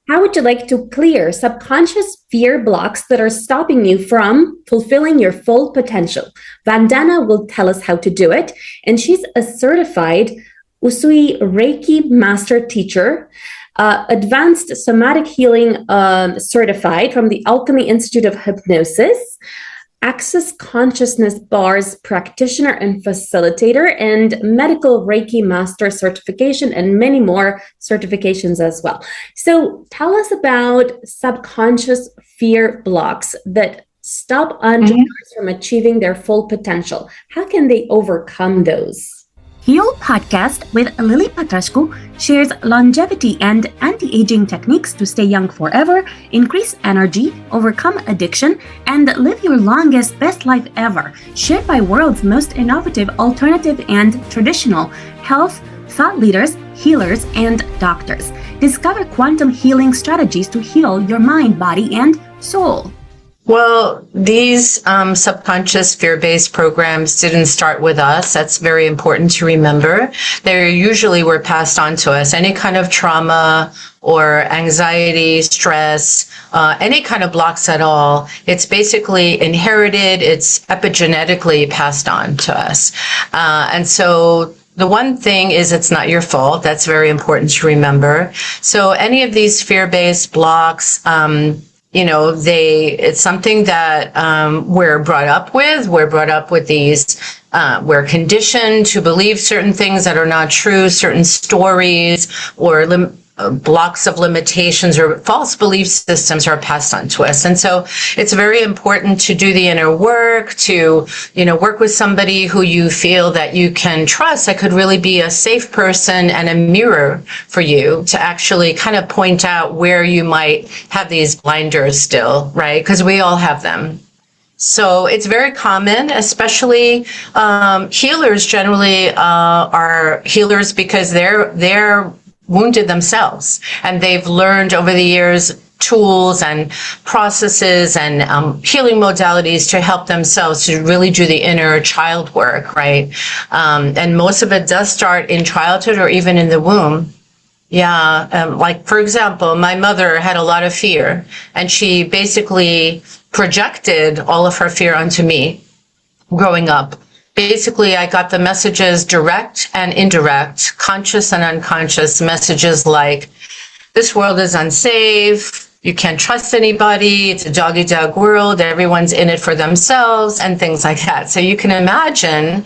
How would you like to clear subconscious fear blocks that are stopping you from fulfilling your full potential? Vandana will tell us how to do it. And she's a certified Usui Reiki Master Teacher, advanced Somatic Healing certified from the Alchemy Institute of Hypnosis, Access Consciousness Bars practitioner and facilitator, and medical Reiki Master certification, and many more certifications as well. So tell us about subconscious fear blocks that stop entrepreneurs from achieving their full potential. How can they overcome those? Heal Podcast with Lily Patrascu shares longevity and anti-aging techniques to stay young forever, increase energy, overcome addiction, and live your longest, best life ever. Shared by world's most innovative, alternative, and traditional health thought leaders, healers, and doctors. Discover quantum healing strategies to heal your mind, body, and soul. Well, these subconscious fear-based programs didn't start with us. That's very important to remember. They usually were passed on to us. Any kind of trauma or anxiety, stress, any kind of blocks at all, it's basically inherited, it's epigenetically passed on to us. And so the one thing is it's not your fault. That's very important to remember. So any of these fear-based blocks, it's something that we're brought up with. We're brought up with these, we're conditioned to believe certain things that are not true, certain stories or blocks of limitations or false belief systems are passed on to us. And so it's very important to do the inner work, to, work with somebody who you feel that you can trust, that could really be a safe person and a mirror for you to actually kind of point out where you might have these blinders still, right? Because we all have them. So it's very common, especially healers generally are healers because they're wounded themselves, and they've learned over the years tools and processes and healing modalities to help themselves to really do the inner child work, right? And most of it does start in childhood or even in the womb. Like, for example, my mother had a lot of fear, and she basically projected all of her fear onto me growing up. Basically, I got the messages, direct and indirect, conscious and unconscious messages like, this world is unsafe, you can't trust anybody, it's a dog-eat-dog world, everyone's in it for themselves, and things like that. So you can imagine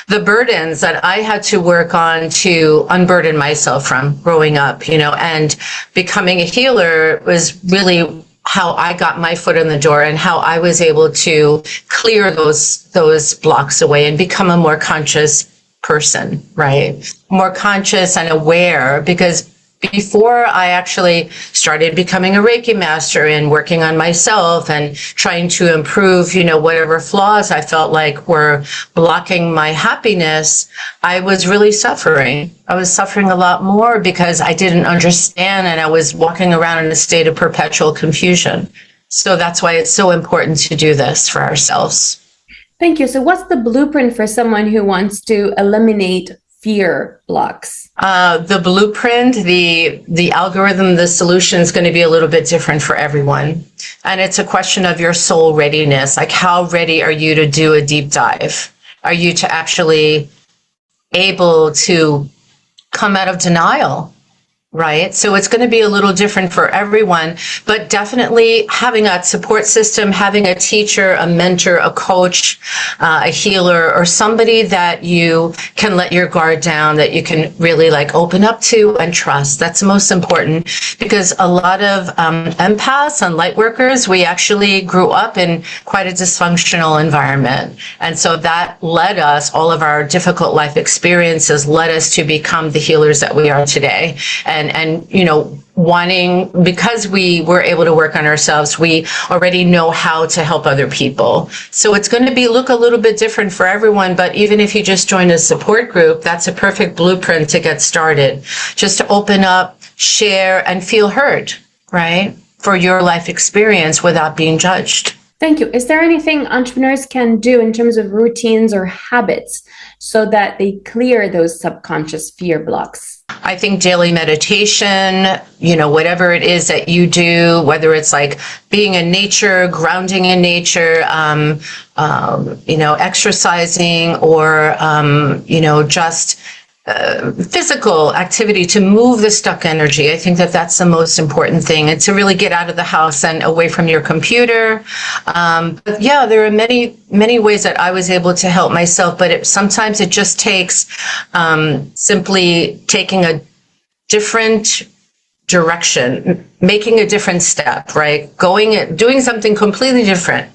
the burdens that I had to work on to unburden myself from growing up, and becoming a healer was really how I got my foot in the door and how I was able to clear those blocks away and become a more conscious person, right? More conscious and aware, because before I actually started becoming a Reiki master and working on myself and trying to improve, whatever flaws I felt like were blocking my happiness, I was really suffering. I was suffering a lot more because I didn't understand, and I was walking around in a state of perpetual confusion. So that's why it's so important to do this for ourselves. Thank you. So what's the blueprint for someone who wants to eliminate fear blocks? The blueprint, the algorithm, the solution is going to be a little bit different for everyone. And it's a question of your soul readiness. Like, how ready are you to do a deep dive? Are you to actually able to come out of denial? Right? So it's going to be a little different for everyone, but definitely having that support system, having a teacher, a mentor, a coach, a healer, or somebody that you can let your guard down, that you can really open up to and trust. That's most important, because a lot of empaths and light workers, we actually grew up in quite a dysfunctional environment. And so that led us, all of our difficult life experiences led us to become the healers that we are today. And wanting, because we were able to work on ourselves, we already know how to help other people. So it's going to look a little bit different for everyone, but even if you just join a support group, that's a perfect blueprint to get started. Just to open up, share, and feel heard, right? For your life experience without being judged. Thank you. Is there anything entrepreneurs can do in terms of routines or habits so that they clear those subconscious fear blocks? I think daily meditation, whatever it is that you do, whether it's like being in nature, grounding in nature, exercising, or, just physical activity to move the stuck energy. I think that that's the most important thing, and to really get out of the house and away from your computer. But yeah, there are many, many ways that I was able to help myself, but sometimes it just takes simply taking a different direction, making a different step, right? Doing something completely different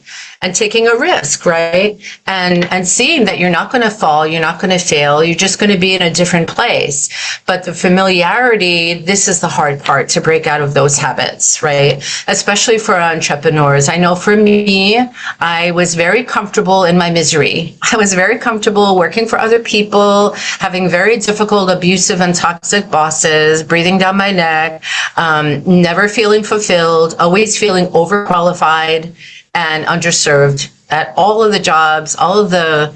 and taking a risk, right? And seeing that you're not going to fall, you're not going to fail, you're just going to be in a different place. But the familiarity, this is the hard part, to break out of those habits, right? Especially for entrepreneurs. I know for me, I was very comfortable in my misery. I was very comfortable working for other people, having very difficult, abusive, and toxic bosses, breathing down my neck, never feeling fulfilled, always feeling overqualified and underserved at all of the jobs, all of the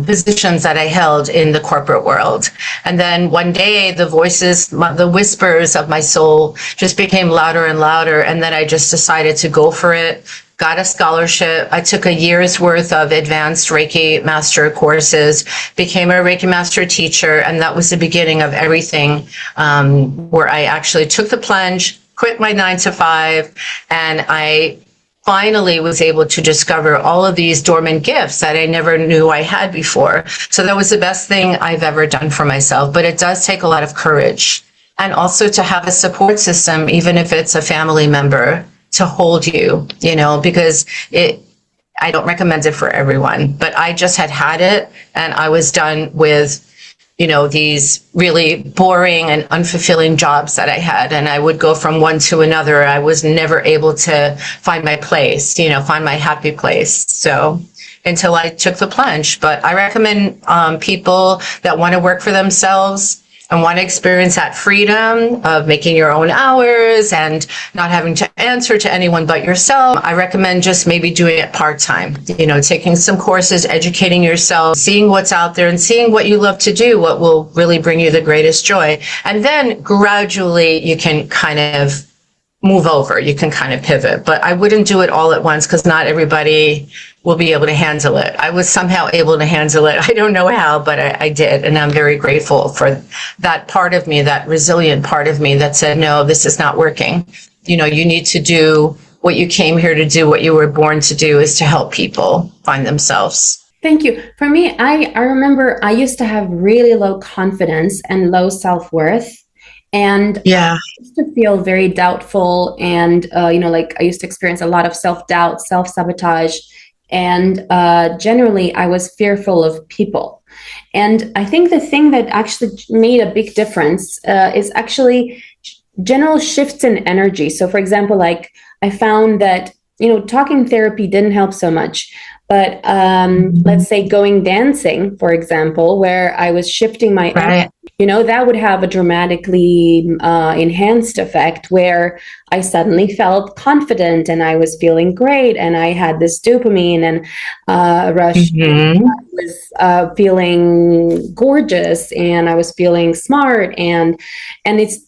positions that I held in the corporate world. And then one day, the voices, the whispers of my soul just became louder and louder. And then I just decided to go for it, got a scholarship. I took a year's worth of advanced Reiki Master courses, became a Reiki Master Teacher. And that was the beginning of everything, where I actually took the plunge, quit my 9 to 5, and I finally was able to discover all of these dormant gifts that I never knew I had before. So that was the best thing I've ever done for myself. But it does take a lot of courage, and also to have a support system, even if it's a family member, to hold you, because I don't recommend it for everyone, but I just had it, and I was done with these really boring and unfulfilling jobs that I had. And I would go from one to another. I was never able to find my place, find my happy place. So until I took the plunge. But I recommend people that want to work for themselves and want to experience that freedom of making your own hours and not having to answer to anyone but yourself. I recommend just maybe doing it part-time, taking some courses, educating yourself, seeing what's out there and seeing what you love to do, what will really bring you the greatest joy. And then gradually you can kind of move over, you can kind of pivot. But I wouldn't do it all at once, because not everybody will be able to handle it. I was somehow able to handle it. I don't know how, but I did. And I'm very grateful for that part of me, that resilient part of me that said, no, this is not working. You need to do what you came here to do, what you were born to do, is to help people find themselves. Thank you. For me, I remember I used to have really low confidence and low self-worth. And yeah, I used to feel very doubtful. And, I used to experience a lot of self-doubt, self-sabotage. And generally, I was fearful of people. And I think the thing that actually made a big difference is actually general shifts in energy. So, for example, I found that, talking therapy didn't help so much. But let's say going dancing, for example, where I was shifting my energy, that would have a dramatically enhanced effect, where I suddenly felt confident and I was feeling great, and I had this dopamine and rush. I was feeling gorgeous, and I was feeling smart, and it's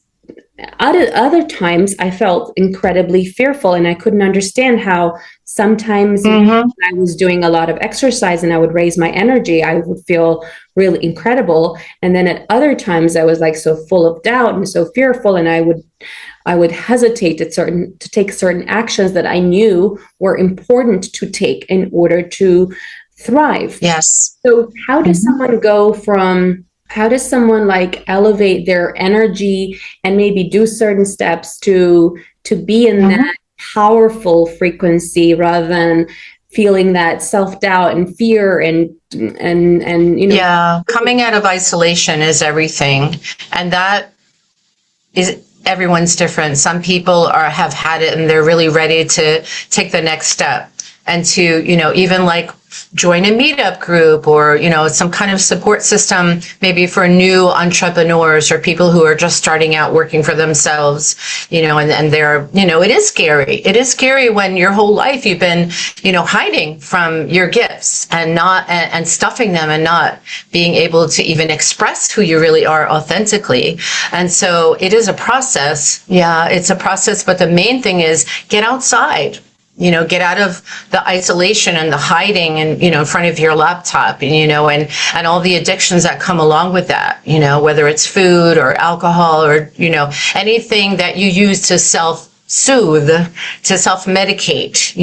other times I felt incredibly fearful, and I couldn't understand how sometimes when I was doing a lot of exercise and I would raise my energy, I would feel really incredible. And then at other times I was so full of doubt and so fearful, and I would hesitate to take certain actions that I knew were important to take in order to thrive. Yes. So how does someone elevate their energy and maybe do certain steps to be in that powerful frequency, rather than feeling that self-doubt and fear and Yeah, coming out of isolation is everything. And that is, everyone's different. Some people have had it and they're really ready to take the next step, and to, even join a meetup group or, some kind of support system, maybe for new entrepreneurs or people who are just starting out working for themselves, and they're, it is scary. It is scary when your whole life you've been, hiding from your gifts and stuffing them and not being able to even express who you really are authentically. And so it is a process. Yeah, it's a process. But the main thing is get outside. Get out of the isolation and the hiding and, in front of your laptop, and all the addictions that come along with that, whether it's food or alcohol or, anything that you use to self-soothe, to self-medicate,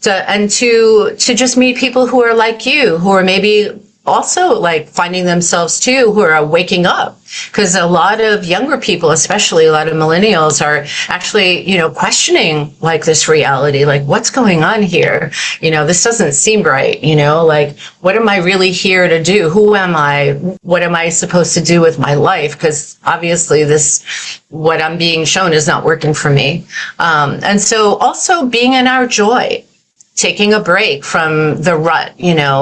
and to just meet people who are like you, who are maybe also like finding themselves too, who are waking up, because a lot of younger people, especially a lot of millennials, are actually, questioning like this reality, like what's going on here? This doesn't seem right. Like, what am I really here to do? Who am I? What am I supposed to do with my life? Because obviously what I'm being shown is not working for me. And so also being in our joy, taking a break from the rut,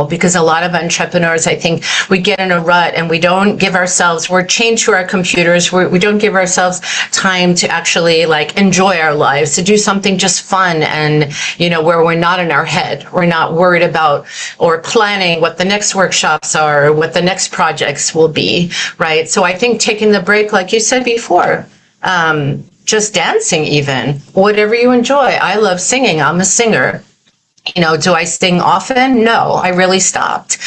because a lot of entrepreneurs, I think we get in a rut and we don't give ourselves, we're chained to our computers. We don't give ourselves time to actually like enjoy our lives, to do something just fun and, where we're not in our head. We're not worried about or planning what the next workshops are, or what the next projects will be, right? So I think taking the break, like you said before, just dancing even, whatever you enjoy. I love singing. I'm a singer. Do I sing often? No, I really stopped.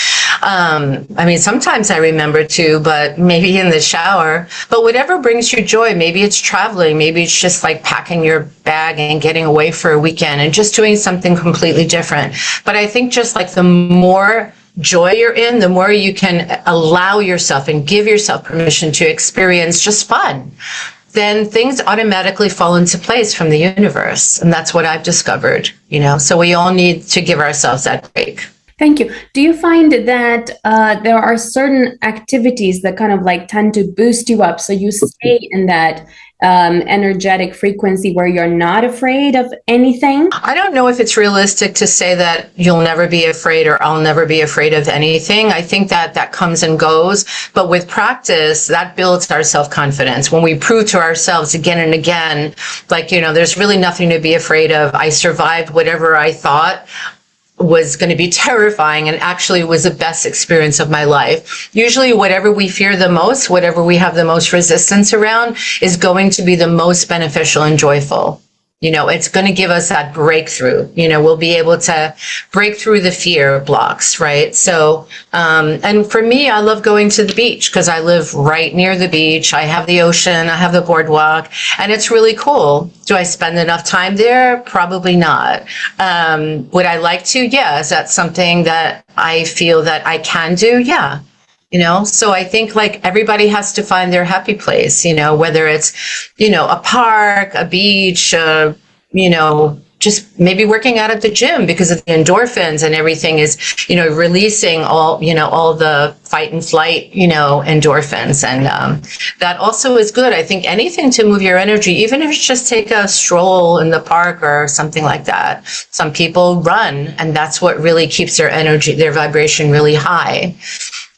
Sometimes I remember to, but maybe in the shower. But whatever brings you joy, maybe it's traveling, maybe it's just like packing your bag and getting away for a weekend and just doing something completely different. But I think just like the more joy you're in, the more you can allow yourself and give yourself permission to experience just fun, then things automatically fall into place from the universe. And that's what I've discovered, so we all need to give ourselves that break. Thank you. Do you find that there are certain activities that kind of like tend to boost you up, so you stay in that energetic frequency where you're not afraid of anything? I don't know if it's realistic to say that you'll never be afraid or I'll never be afraid of anything. I think that comes and goes, but with practice, that builds our self-confidence. When we prove to ourselves again and again, like, there's really nothing to be afraid of. I survived whatever I thought was going to be terrifying and actually was the best experience of my life. Usually whatever we fear the most, whatever we have the most resistance around, is going to be the most beneficial and joyful. It's going to give us that breakthrough. We'll be able to break through the fear blocks, right? So, and for me, I love going to the beach because I live right near the beach. I have the ocean, I have the boardwalk, and it's really cool. Do I spend enough time there? Probably not. Would I like to? Yeah. Is that something that I feel that I can do? Yeah. So I think like everybody has to find their happy place, whether it's, a park, a beach, just maybe working out at the gym because of the endorphins and everything is, releasing all the fight and flight, endorphins. And that also is good. I think anything to move your energy, even if it's just take a stroll in the park or something like that. Some people run, and that's what really keeps their energy, their vibration really high.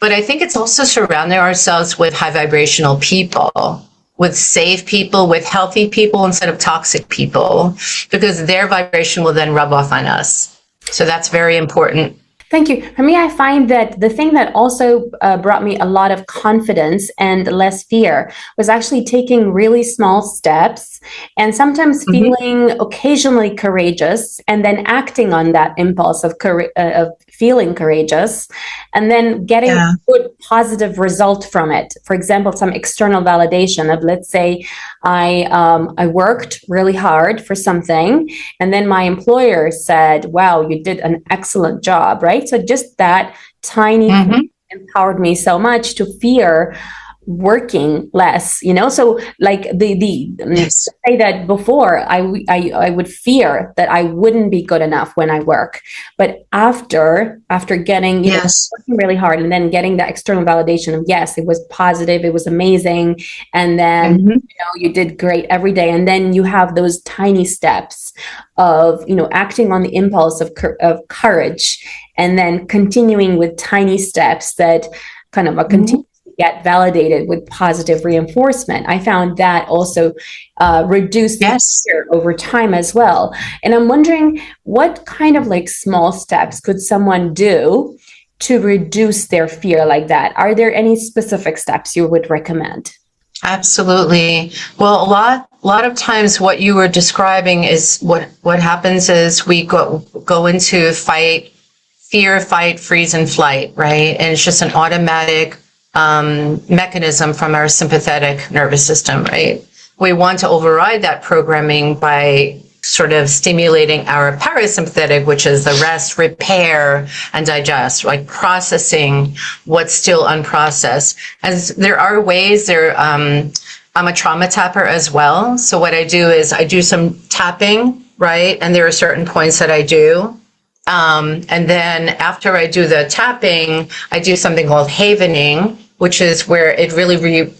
But I think it's also surrounding ourselves with high vibrational people, with safe people, with healthy people instead of toxic people, because their vibration will then rub off on us. So that's very important. Thank you. For me, I find that the thing that also brought me a lot of confidence and less fear was actually taking really small steps and sometimes feeling occasionally courageous and then acting on that impulse of feeling courageous and then getting a good positive result from it. For example, some external validation of, let's say, I worked really hard for something and then my employer said, wow, you did an excellent job, right? So just that tiny thing empowered me so much to fear working less, so like Yes. say that before I would fear that I wouldn't be good enough when I work, but after getting, Yes. working really hard and then getting that external validation of, yes, it was positive, it was amazing, and then Mhm. you did great every day, and then you have those tiny steps of acting on the impulse of courage, and then continuing with tiny steps that kind of a Mhm. get validated with positive reinforcement. I found that also reduced Yes. fear over time as well. And I'm wondering, what kind of like small steps could someone do to reduce their fear like that? Are there any specific steps you would recommend? Absolutely. Well, a lot of times what you were describing is what happens is we go into fear, fight, freeze, and flight, right? And it's just an automatic mechanism from our sympathetic nervous system, right? We want to override that programming by sort of stimulating our parasympathetic, which is the rest, repair, and digest, like processing what's still unprocessed. As there are ways I'm a trauma tapper as well. So what I do is I do some tapping, right? And there are certain points that I do. And then after I do the tapping, I do something called havening, which is where it really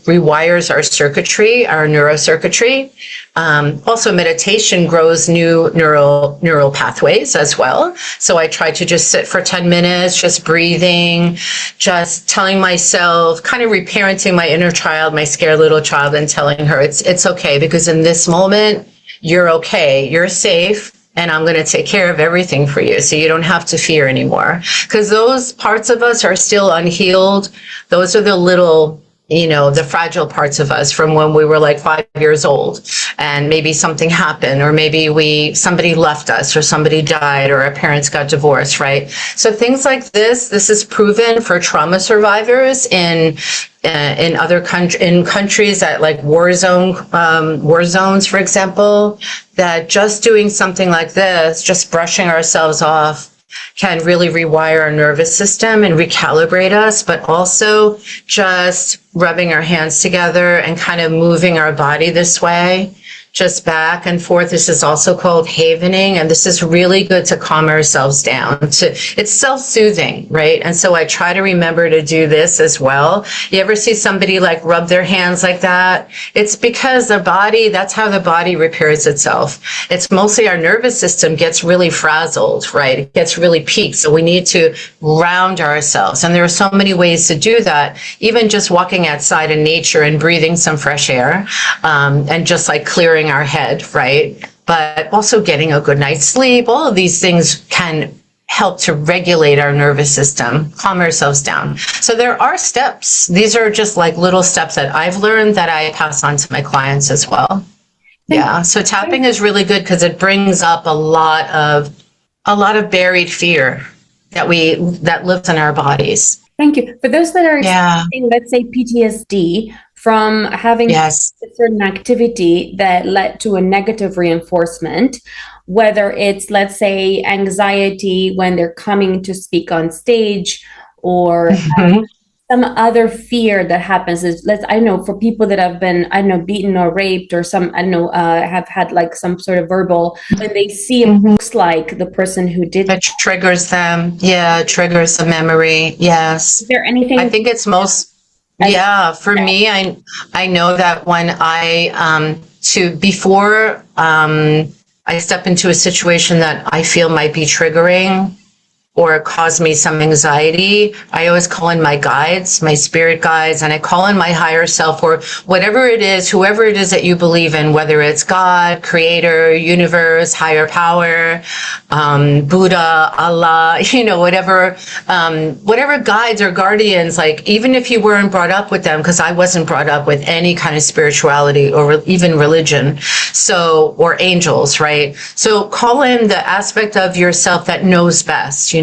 rewires our circuitry, our neurocircuitry. Also, meditation grows new neural pathways as well. So I try to just sit for 10 minutes, just breathing, just telling myself, kind of reparenting my inner child, my scared little child, and telling her it's okay, because in this moment, you're okay, you're safe, and I'm going to take care of everything for you, so you don't have to fear anymore. Because those parts of us are still unhealed. Those are the little, the fragile parts of us from when we were like 5 years old, and maybe something happened, or maybe somebody left us, or somebody died, or our parents got divorced, right? So things like this is proven for trauma survivors in countries that like war zones, for example, that just doing something like this, just brushing ourselves off, can really rewire our nervous system and recalibrate us, but also just rubbing our hands together and kind of moving our body this way, just back and forth. This is also called havening, and this is really good to calm ourselves down. It's self-soothing, right? And so I try to remember to do this as well. You ever see somebody like rub their hands like that? It's because that's how the body repairs itself. It's mostly our nervous system gets really frazzled, right? It gets really peaked. So we need to ground ourselves. And there are so many ways to do that, even just walking outside in nature and breathing some fresh air, and just like clearing our head, right? But also getting a good night's sleep. All of these things can help to regulate our nervous system, calm ourselves down. So there are steps. These are just like little steps that I've learned that I pass on to my clients as well. Yeah. So tapping is really good because it brings up a lot of buried fear that lives in our bodies. Thank you. For those that are Yeah. experiencing, let's say, PTSD from having Yes. a certain activity that led to a negative reinforcement, whether it's, let's say, anxiety when they're coming to speak on stage, or some other fear that happens is, I don't know, for people that have been, I don't know, beaten or raped, or some, I don't know, have had like some sort of verbal, when they see it looks like the person who did It triggers them. Yeah, it triggers the memory. Yes. Is there anything? I think it's for me, I know that when before I step into a situation that I feel might be triggering or cause me some anxiety, I always call in my guides, my spirit guides, and I call in my higher self, or whatever it is, whoever it is that you believe in, whether it's God, creator, universe, higher power, Buddha, Allah, whatever guides or guardians, like even if you weren't brought up with them, because I wasn't brought up with any kind of spirituality or even religion, or angels, right? So call in the aspect of yourself that knows best,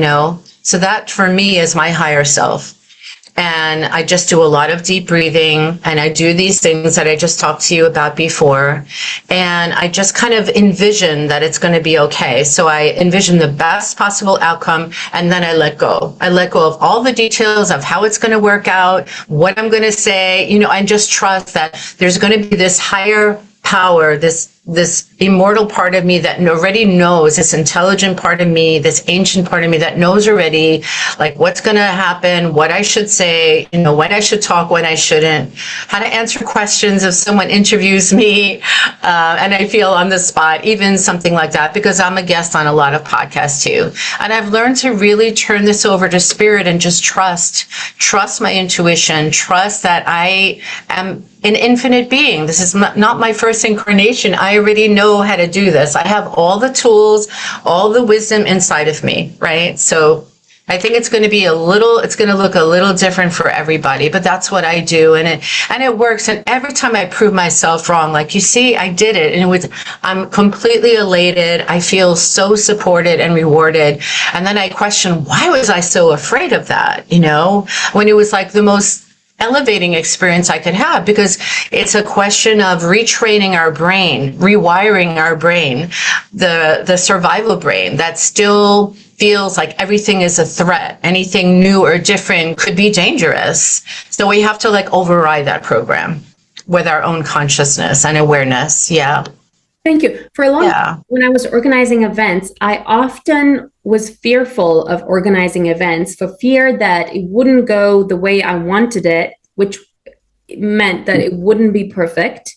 So that for me is my higher self. And I just do a lot of deep breathing, and I do these things that I just talked to you about before. And I just kind of envision that it's going to be okay. So I envision the best possible outcome, and then I let go. I let go of all the details of how it's going to work out, what I'm going to say, and just trust that there's going to be this higher power, this immortal part of me that already knows, this intelligent part of me, this ancient part of me that knows already, like what's going to happen, what I should say, when I should talk, when I shouldn't, how to answer questions if someone interviews me, and I feel on the spot, even something like that, because I'm a guest on a lot of podcasts too. And I've learned to really turn this over to spirit and just trust my intuition, trust that I am an infinite being. This is not my first incarnation. I already know how to do this. I have all the tools, all the wisdom inside of me, right? So I think it's going to look a little different for everybody, but that's what I do. And it works. And every time I prove myself wrong, like, you see, I did it. And I'm completely elated. I feel so supported and rewarded. And then I question, why was I so afraid of that? When it was like the most elevating experience I could have, because it's a question of retraining our brain, rewiring our brain, the survival brain that still feels like everything is a threat. Anything new or different could be dangerous. So we have to override that program with our own consciousness and awareness. Yeah. Thank you. For a long time, when I was organizing events, I often was fearful of organizing events for fear that it wouldn't go the way I wanted it, which meant that it wouldn't be perfect.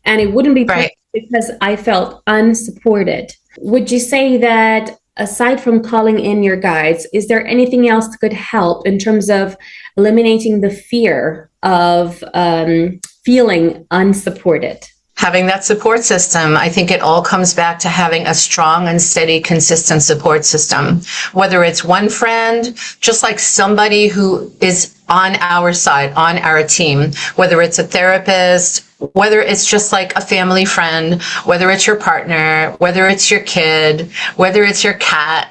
And it wouldn't be perfect because I felt unsupported. Would you say that aside from calling in your guides, is there anything else that could help in terms of eliminating the fear of feeling unsupported? Having that support system, I think it all comes back to having a strong and steady, consistent support system. Whether it's one friend, just like somebody who is on our side, on our team, whether it's a therapist, whether it's just like a family friend, whether it's your partner, whether it's your kid, whether it's your cat.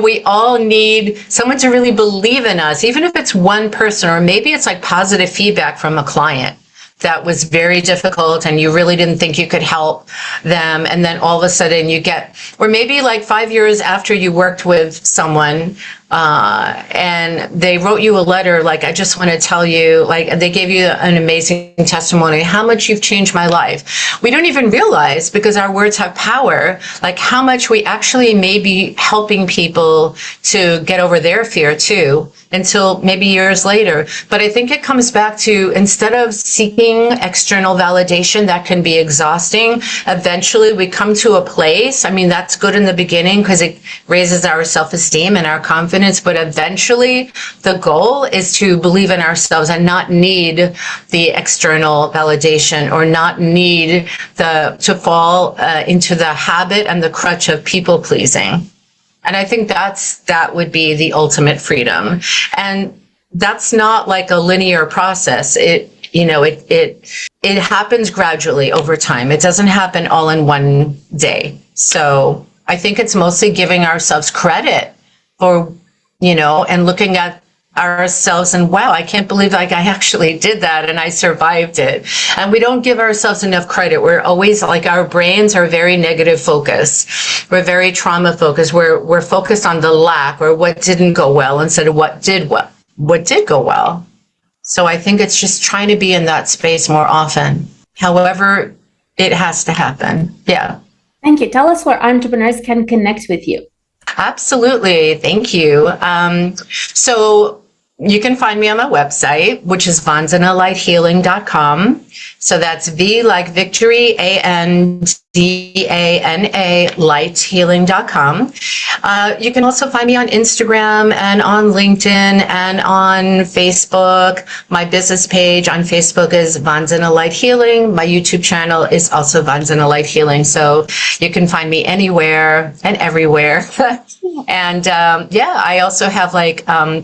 We all need someone to really believe in us, even if it's one person, or maybe it's like positive feedback from a client that was very difficult and you really didn't think you could help them. And then all of a sudden you get, or maybe like 5 years after you worked with someone, and they wrote you a letter, like, I just want to tell you, like, they gave you an amazing testimony, how much you've changed my life. We don't even realize, because our words have power, like how much we actually may be helping people to get over their fear too, until maybe years later. But I think it comes back to, instead of seeking external validation that can be exhausting, eventually we come to a place, I mean, that's good in the beginning because it raises our self-esteem and our confidence, but eventually the goal is to believe in ourselves and not need the external validation, or not need to fall into the habit and the crutch of people pleasing. And I think that would be the ultimate freedom. And that's not like a linear process. It happens gradually over time. It doesn't happen all in one day. So I think it's mostly giving ourselves credit for, and looking at ourselves and, wow, I can't believe I actually did that and I survived it. And we don't give ourselves enough credit. We're always like, our brains are very negative focused. We're very trauma focused. We're focused on the lack or what didn't go well instead of what did go well. So I think it's just trying to be in that space more often. However, it has to happen. Yeah. Thank you. Tell us where entrepreneurs can connect with you. Absolutely. Thank you. So you can find me on my website, which is vandanalighealing.com. So that's V like victory, ANDANA, lighthealing.com. You can also find me on Instagram and on LinkedIn and on Facebook. My business page on Facebook is Vandana Light Healing. My YouTube channel is also Vandana Light Healing. So you can find me anywhere and everywhere. And I also have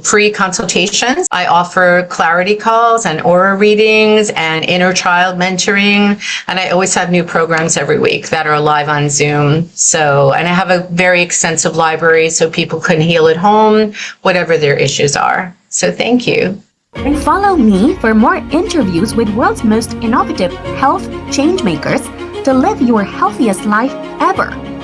free consultations. I offer clarity calls and aura readings and inner child mentoring. And I always have new programs every week. week that are live on Zoom. So, and I have a very extensive library so people can heal at home, whatever their issues are. So thank you. And follow me for more interviews with world's most innovative health change makers to live your healthiest life ever.